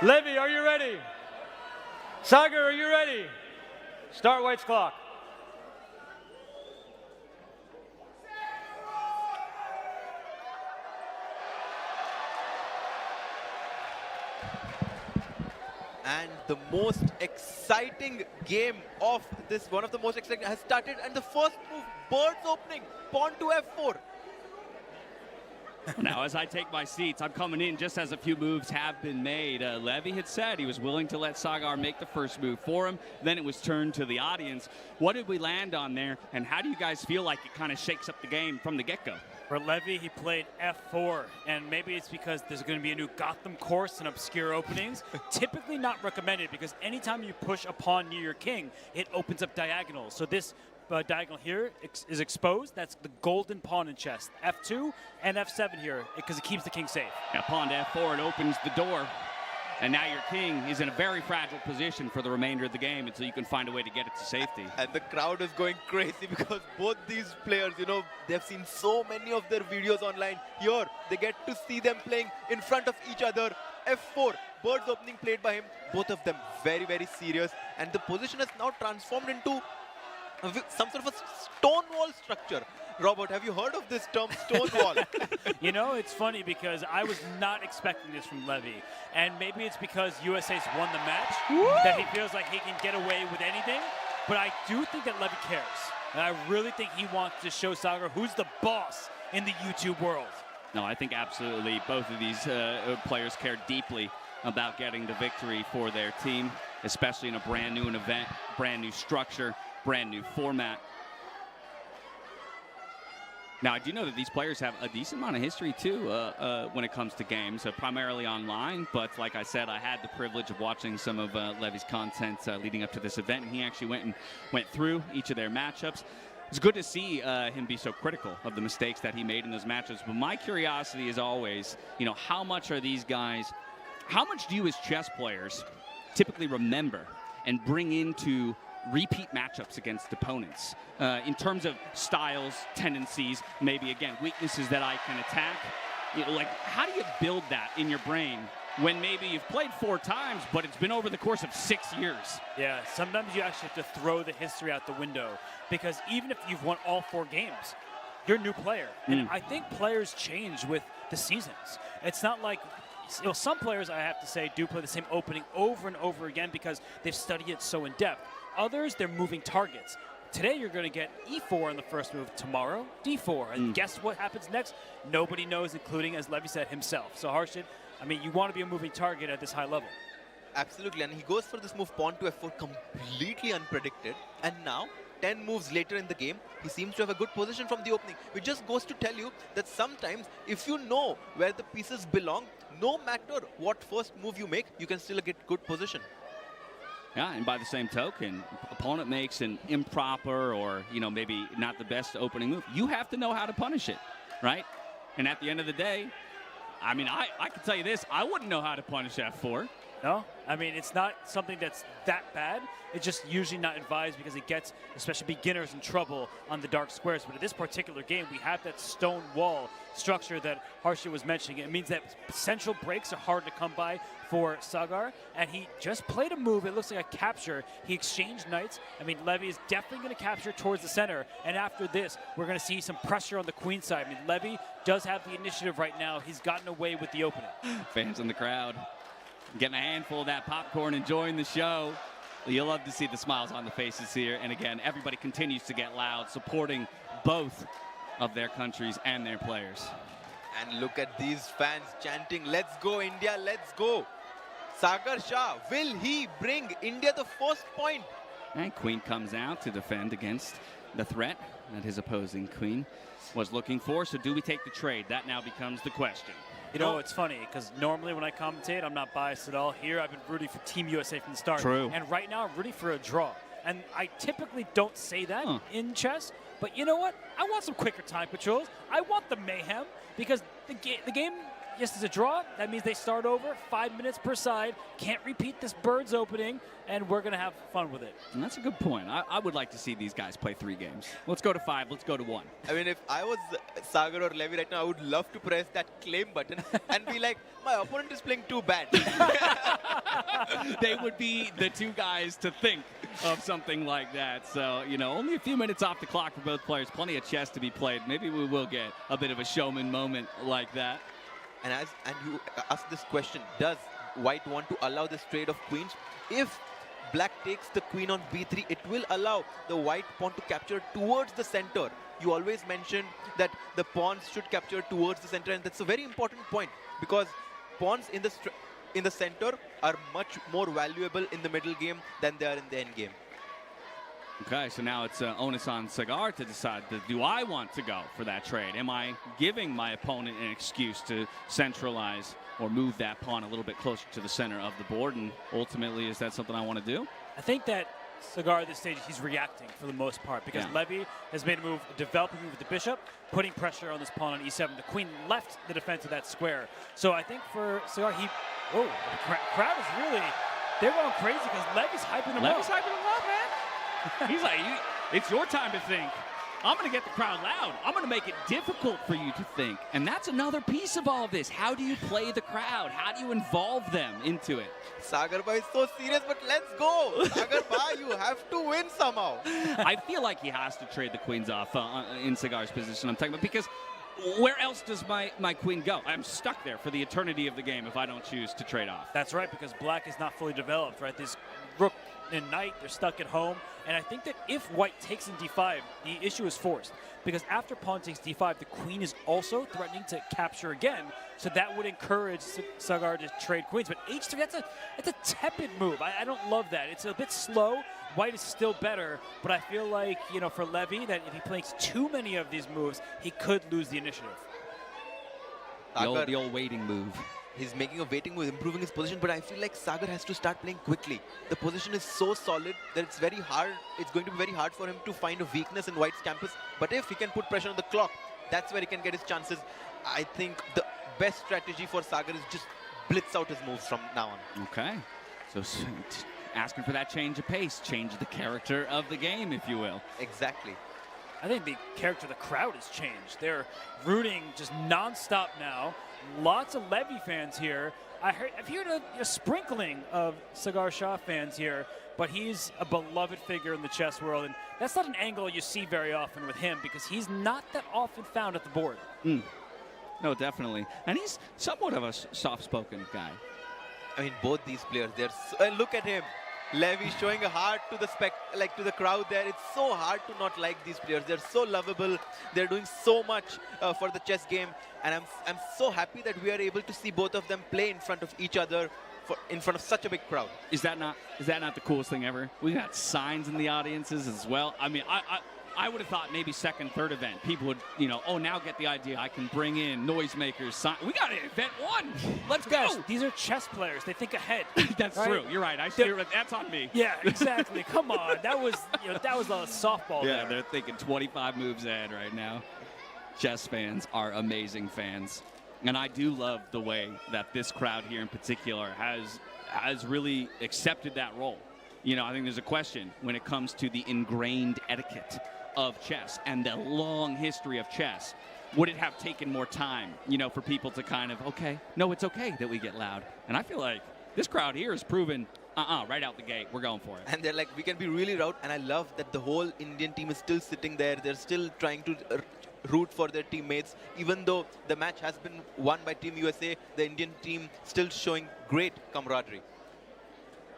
Levy, are you ready? Sagar, are you ready? Start White's clock. And the most exciting game of this, one of the most exciting, has started. And the first move, bird's opening, pawn to f4. Now, as I take my seats, I'm coming in just as a few moves have been made. Levy had said he was willing to let Sagar make the first move for him. Then it was turned to the audience. What did we land on there, and how do you guys feel like it kind of shakes up the game from the get-go? For Levy, he played f4, and maybe it's because there's going to be a new Gotham course and obscure openings. Typically not recommended, because anytime you push a pawn near your king, it opens up diagonals. So this diagonal here is exposed. That's the golden pawn in chess. f2 and f7 here, because it keeps the king safe. Now, pawn to f4, it opens the door. And now your king is in a very fragile position for the remainder of the game until you can find a way to get it to safety. And the crowd is going crazy because both these players, you know, they've seen so many of their videos online. Here, they get to see them playing in front of each other. f4, bird's opening played by him. Both of them very, very serious. And the position has now transformed into some sort of a Stonewall structure. Robert, have you heard of this term, Stonewall? You know, it's funny because I was not expecting this from Levy. And maybe it's because USA's won the match that he feels like he can get away with anything. But I do think that Levy cares. And I really think he wants to show Sagar who's the boss in the YouTube world. No, I think absolutely both of these players care deeply about getting the victory for their team, especially in a brand new event, brand new structure, brand new format. Now, I do know that these players have a decent amount of history, too, when it comes to games, primarily online. But like I said, I had the privilege of watching some of Levy's content leading up to this event, and he actually went through each of their matchups. It's good to see him be so critical of the mistakes that he made in those matchups. But my curiosity is always, you know, how much are these guys, how much do you as chess players typically remember and bring into repeat matchups against opponents in terms of styles, tendencies, maybe, again, weaknesses that I can attack? You know, like, how do you build that in your brain when maybe you've played 4 times, but it's been over the course of 6 years? Yeah, sometimes you actually have to throw the history out the window, because even if you've won all 4 games, you're a new player. And I think players change with the seasons. It's not like, you know, some players, I have to say, do play the same opening over and over again because they've studied it so in depth. Others, they're moving targets. Today, you're going to get e4 in the first move. Tomorrow, d4. And guess what happens next? Nobody knows, including, as Levy said, himself. So, Harshit, I mean, you want to be a moving target at this high level. Absolutely. And he goes for this move, pawn to f4, completely unpredicted. And now, 10 moves later in the game, he seems to have a good position from the opening. Which just goes to tell you that sometimes, if you know where the pieces belong, no matter what first move you make, you can still get good position. Yeah, and by the same token, opponent makes an improper or, you know, maybe not the best opening move. You have to know how to punish it, right? And at the end of the day, I mean, I can tell you this, I wouldn't know how to punish f4. No, I mean, it's not something that's that bad. It's just usually not advised because it gets, especially beginners, in trouble on the dark squares. But in this particular game, we have that stone wall structure that Harshit was mentioning. It means that central breaks are hard to come by for Sagar, and he just played a move. It looks like a capture. He exchanged knights. I mean, Levy is definitely going to capture towards the center, and after this, we're going to see some pressure on the queen side. I mean, Levy does have the initiative right now. He's gotten away with the opening. Fans in the crowd getting a handful of that popcorn, enjoying the show. You'll love to see the smiles on the faces here. And again, everybody continues to get loud, supporting both of their countries and their players. And look at these fans chanting, "Let's go, India, let's go." Sagar Shah, will he bring India the first point? And queen comes out to defend against the threat that his opposing queen was looking for. So do we take the trade? That now becomes the question. You know, it's funny, because normally when I commentate, I'm not biased at all. Here, I've been rooting for Team USA from the start. True. And right now, I'm rooting for a draw. And I typically don't say that in chess, but you know what? I want some quicker time controls. I want the mayhem, because the game just as a draw, that means they start over, 5 minutes per side, can't repeat this bird's opening, and we're going to have fun with it. And that's a good point. I would like to see these guys play 3 games. Let's go to 5. Let's go to 1. I mean, if I was Sagar or Levy right now, I would love to press that claim button and be like, my opponent is playing too bad. They would be the 2 guys to think of something like that. So, you know, only a few minutes off the clock for both players. Plenty of chess to be played. Maybe we will get a bit of a showman moment like that. And you ask this question, does White want to allow this trade of queens? If Black takes the queen on b3, it will allow the White pawn to capture towards the center. You always mentioned that the pawns should capture towards the center, and that's a very important point because pawns in the center are much more valuable in the middle game than they are in the end game. Okay, so now it's onus on Sagar to decide, do I want to go for that trade? Am I giving my opponent an excuse to centralize or move that pawn a little bit closer to the center of the board? And ultimately, is that something I want to do? I think that Sagar at this stage, he's reacting for the most part because Levy has made a move, a developing move with the bishop, putting pressure on this pawn on e7. The queen left the defense of that square. So I think for Sagar, the crowd is really, they're going crazy because Levy's hyping him up. Levy's hyping him up, man. He's like, it's your time to think. I'm going to get the crowd loud. I'm going to make it difficult for you to think. And that's another piece of all of this. How do you play the crowd? How do you involve them into it? Sagar Bhai is so serious, but let's go. Sagar Bhai, you have to win somehow. I feel like he has to trade the queens off in Sagar's position. I'm talking about because where else does my queen go? I'm stuck there for the eternity of the game if I don't choose to trade off. That's right, because Black is not fully developed, right? This rook and knight, they're stuck at home. And I think that if White takes in d5, the issue is forced. Because after pawn takes d5, the queen is also threatening to capture again. So that would encourage Sagar to trade queens. But h3, that's a tepid move. I don't love that. It's a bit slow. White is still better. But I feel like, you know, for Levy, that if he plays too many of these moves, he could lose the initiative. The old waiting move. He's making a waiting move, improving his position, but I feel like Sagar has to start playing quickly. The position is so solid that it's very hard. It's going to be very hard for him to find a weakness in White's campus. But if he can put pressure on the clock, that's where he can get his chances. I think the best strategy for Sagar is just blitz out his moves from now on. Okay. So asking for that change of pace, change the character of the game, if you will. Exactly. I think the character of the crowd has changed. They're rooting just nonstop now. Lots of Levy fans here. I've heard a sprinkling of Sagar Shah fans here, but he's a beloved figure in the chess world, and that's not an angle you see very often with him because he's not that often found at the board. No, definitely. And he's somewhat of a soft-spoken guy. I mean, both these players, look at him. Levy showing a heart to the crowd there. It's so hard to not like these players. They're so lovable. They're doing so much for the chess game, and I'm so happy that we are able to see both of them play in front of each other, in front of such a big crowd. Is that not the coolest thing ever? We got signs in the audiences as well. I mean, I would have thought maybe second, third event, people would, now get the idea. I can bring in noisemakers. We got it, event 1. Let's go. These are chess players. They think ahead. That's right? true. You're right. That's on me. Yeah, exactly. Come on. That was a softball Yeah, there. they're thinking 25 moves ahead right now. Chess fans are amazing fans. And I do love the way that this crowd here in particular has really accepted that role. I think there's a question when it comes to the ingrained etiquette of chess and the long history of chess. Would it have taken more time, for people to kind of, it's okay that we get loud. And I feel like this crowd here has proven, right out the gate, we're going for it. And they're like, we can be really loud. And I love that the whole Indian team is still sitting there. They're still trying to root for their teammates. Even though the match has been won by Team USA, the Indian team still showing great camaraderie.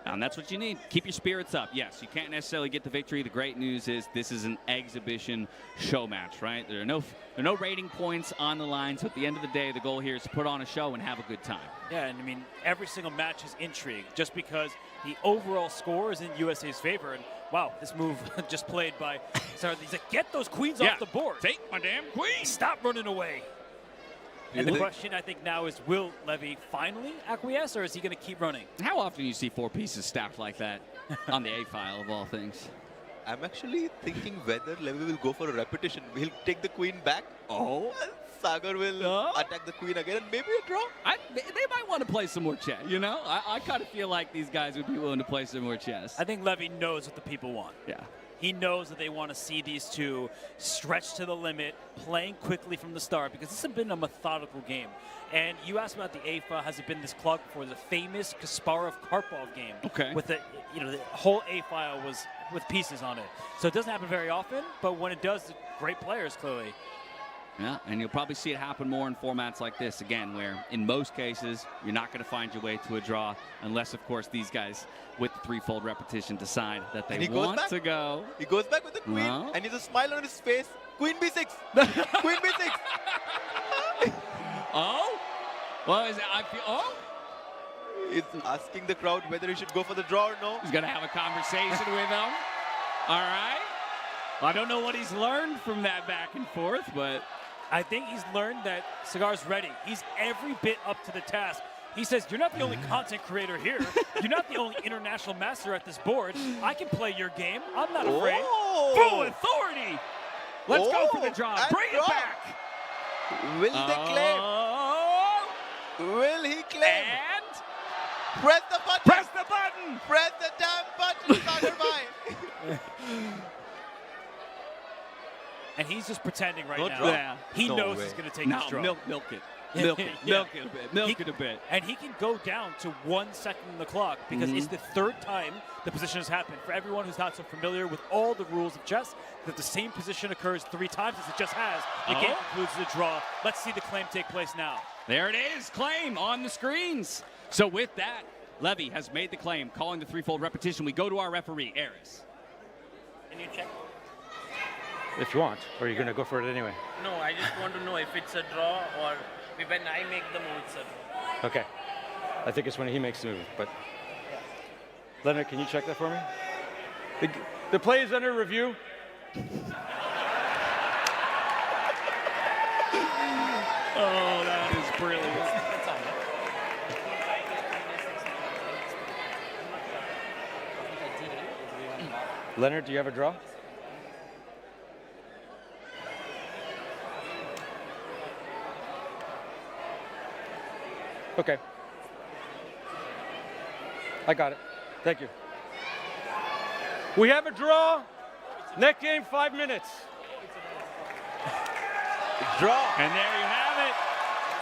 And that's what you need. Keep your spirits up. Yes, you can't necessarily get the victory. The great news is this is an exhibition show match, right? There are no rating points on the line. So at the end of the day, the goal here is to put on a show and have a good time. Yeah, and I mean, every single match is intrigue just because the overall score is in USA's favor. And wow, this move just played by Sarah. He's like, get those queens off the board. Take my damn queen. Stop running away. And the question, I think, now is, will Levy finally acquiesce, or is he going to keep running? How often do you see 4 pieces stacked like that on the A file, of all things? I'm actually thinking whether Levy will go for a repetition. He'll take the queen back. Oh. Sagar will attack the queen again and maybe a draw. They might want to play some more chess, you know? I kind of feel like these guys would be willing to play some more chess. I think Levy knows what the people want. Yeah. He knows that they want to see these two stretch to the limit, playing quickly from the start, because this has been a methodical game. And you asked about the A-file. Has it been this clock before? The famous Kasparov-Karpov game. Okay. With the, the whole A-file was with pieces on it. So it doesn't happen very often, but when it does, great players, clearly. Yeah, and you'll probably see it happen more in formats like this, again, where in most cases, you're not going to find your way to a draw unless, of course, these guys with the threefold repetition decide that they want to go. He goes back with the queen, and he has a smile on his face. Queen B6. Queen B6. Oh? Well, He's asking the crowd whether he should go for the draw or no. He's going to have a conversation with them. All right. I don't know what he's learned from that back and forth, but I think he's learned that Sagar's ready. He's every bit up to the task. He says, you're not the only content creator here. You're not the only international master at this board. I can play your game. I'm not afraid. Full authority. Let's go for the draw. Bring it back. Will they claim? Will he claim? And press the button. Press the button. Press the damn button, Sagar Bhai. And he's just pretending right No now. draw. Yeah. He No knows way. he's going to take No, this draw. milk it. Milk it. Yeah. Milk it a bit. Milk it a bit. And he can go down to 1 second on the clock because it's the third time the position has happened. For everyone who's not so familiar with all the rules of chess, that the same position occurs 3 times as it just has. The game concludes with a draw. Let's see the claim take place now. There it is. Claim on the screens. So with that, Levy has made the claim, calling the threefold repetition. We go to our referee, Aris. Can you check? If you want, or you're going to go for it anyway. No, I just want to know if it's a draw or when I make the move, it's a draw. Okay. I think it's when he makes the move, but Leonard, can you check that for me? The play is under review. Oh, that is brilliant. That's all. Leonard, do you have a draw? Okay. I got it. Thank you. We have a draw. Next game, 5 minutes. Draw. And there you have it.